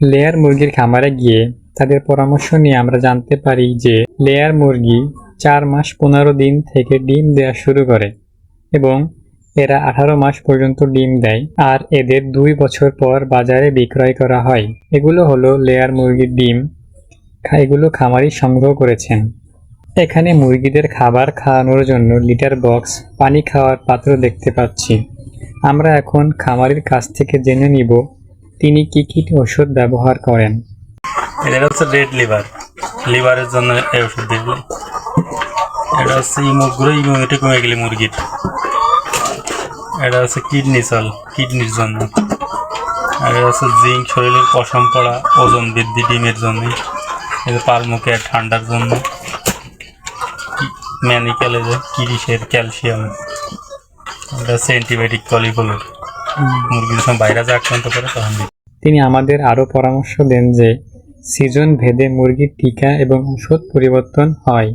Layer মুরগির খামারে গিয়ে তাদের পরামর্শ নিয়ে আমরা জানতে পারি যে লেয়ার মুরগি 4 মাস 15 দিন থেকে ডিম দেওয়া শুরু করে এবং এরা 18 মাস পর্যন্ত ডিম দেয়, আর এদের 2 বছর পর বাজারে বিক্রয় করা হয়। এগুলো হলো লেয়ার মুরগির ডিম। এগুলো খামারি সংগ্রহ করেছেন। এখানে মুরগিদের খাবার খাওয়ানোর জন্য লিটার বক্স, পানি খাওয়ার পাত্র দেখতে পাচ্ছি। আমরা এখন খামারির কাছ থেকে জেনে নিব তিনি কি কি ওষুধ ব্যবহার করেন। এটা হচ্ছে রেড লিভারের জন্য এই ওষুধ দিবে। এটা হচ্ছে ইমিউনিটি কমে গেলে মুরগির। এটা হচ্ছে কিডনির জন্য। আর এটা হচ্ছে জিঙ্ক, শরীরের পশম পড়া, ওজন বৃদ্ধি, ডিমের জন্য। এটা পালমুখে ঠান্ডার জন্য। ম্যানিক্যালে যে কিরিশের ক্যালসিয়াম। এটা হচ্ছে অ্যান্টিবায়োটিক কলিফলোর। মুরগির যখন ভাইরাসে আক্রান্ত করে তখন তিনি আমাদের আরও পরামর্শ দেন যে সিজন ভেদে মুরগির টিকা এবং ওষুধ পরিবর্তন হয়।